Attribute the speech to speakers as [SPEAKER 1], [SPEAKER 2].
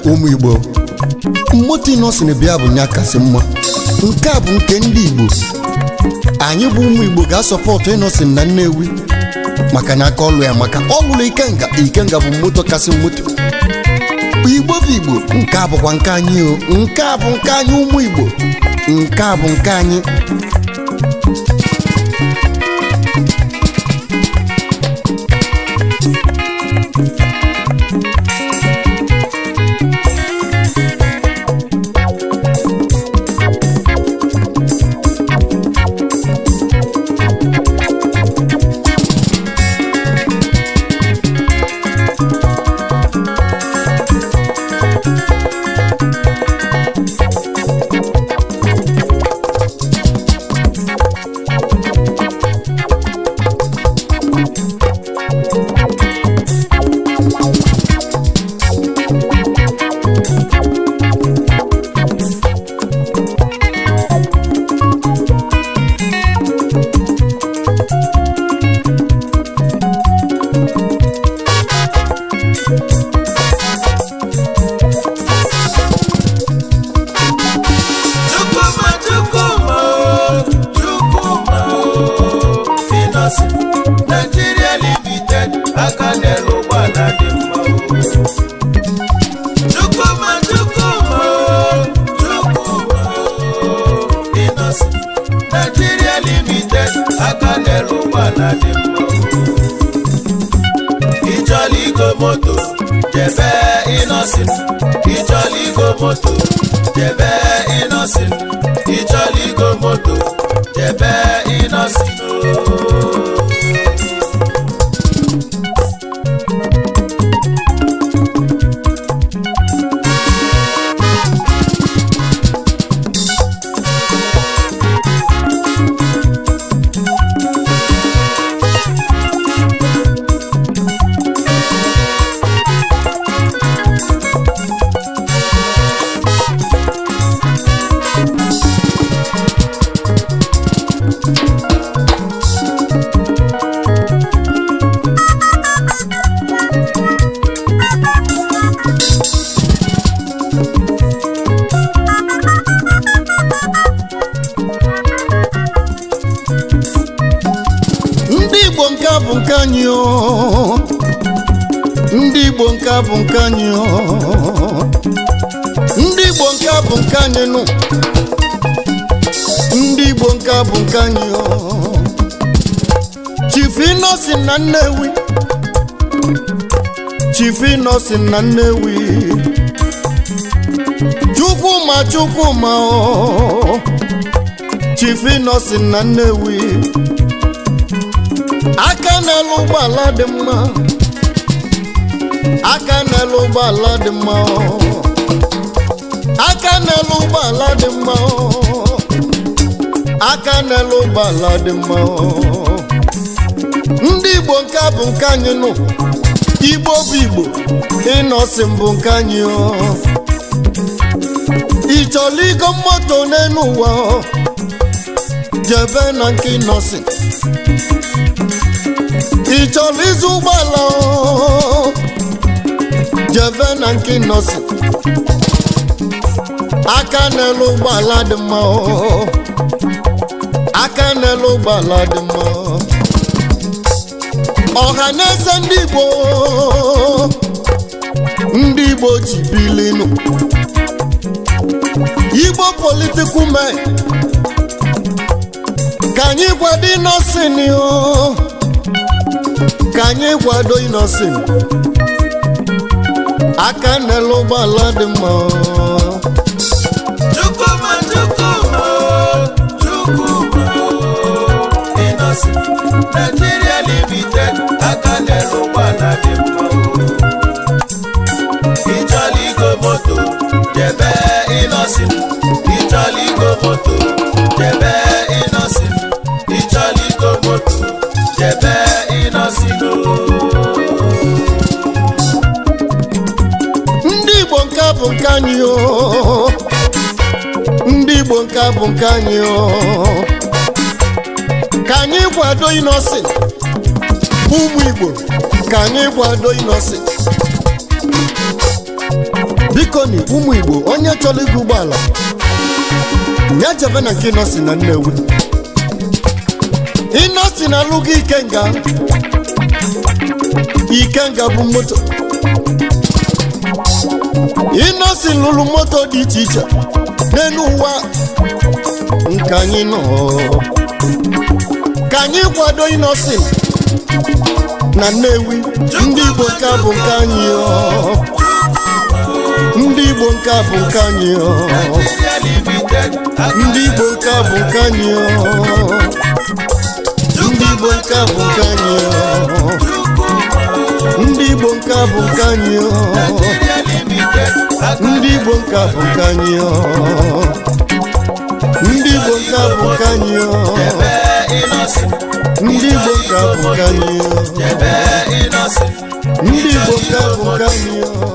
[SPEAKER 1] ụmụ Igbo moto INNOSON bịa bụ nya kasị mma nke a bụ nke ndị Igbo anyị bụ ụmụ Igbo ga-asọpọtụ INNOSON na Nnewi maka na aka ọlụ ya maka ọlụlụ Ikenga bụ moto kasị moto Igbo bụ Igbo nke a bụkwa nke anyị nke a bụ nke anyị ụmụ Igbo nke a bụ nke anyị
[SPEAKER 2] Nigeria Limited aka n'elu gbala dị mma Chukwuma INNOSON Nigeria Limited aka n'elu gbala dị mma Ịchọla igo moto jebe INNOSON Ịchọla igo moto jebe INNOSON Ịchọla igo moto jebe INNOSON
[SPEAKER 1] ndị Igbo nke bụ nke anyị ndị Igbo nke bụ nke anyị nụ ndị Igbo nke bụ nke anyị Chief INNOSON na Nnewi Chief INNOSON na Nnewi Chukwuma Chief INNOSON na Nnewi aka n'elu ụgbọala dị mma aka n'elu ụgbọala dị mma aka n'elu ụgbọala dị mma aka n'elu ụgbọala dị mma ndị Igbo nke bụ nke anyị nụ Igbo bụ Igbo INNOSON bụ nke anyị ị chọrọ igo moto n'elu ụwa jebe na nke INNOSON ị chọrọ ịzụ ụgbọala jebe na nke INNOSON aka n'elu ụgbọala dị mma aka n'elu ụgbọala dị mma ọha na eze ndị Igbo ji bilinu Igbo political men ka anyị kwado INNOSON ka anyị kwado INNOSON aka n'elu ụgbọala dị mma
[SPEAKER 2] Chukwuma INNOSON Nigeria Limited aka n'elu ụgbọala dị mma Ịchọla igo moto jebe INNOSON Ịchọla igo moto jebe INNOSON Ịchọla igo moto jebe INNOSON
[SPEAKER 1] ndị Igbo nke bụ nke anyị ndị Igbo nke bụ nke anyị ka anyị kwado INNOSON ụmụ Igbo ka anyị kwado INNOSON biko ni ụmụ Igbo onye chọrọ ịgụ ụgbọala ya jebe na nke INNOSON na Nnewi. INNOSON alụghị Ikenga bụ moto. INNOSON lụrụ moto dị iche iche n'elu ụwa nke anyị nọ. Ka anyị kwado INNOSON na Nnewi. Ndị Igbo nke a bụ nke anyị ndị Igbo nke a bụ nke anyị ndị Igbo nke a bụ nke anyị ndị Igbo nke a bụ nke anyị ndị Igbo nke a bụ nke anyị ndị Igbo nke a bụ nke anyị ndị Igbo nke a bụ nke anyị ndị Igbo nke a bụ nke anyị ndị Igbo nke a bụ nke anyị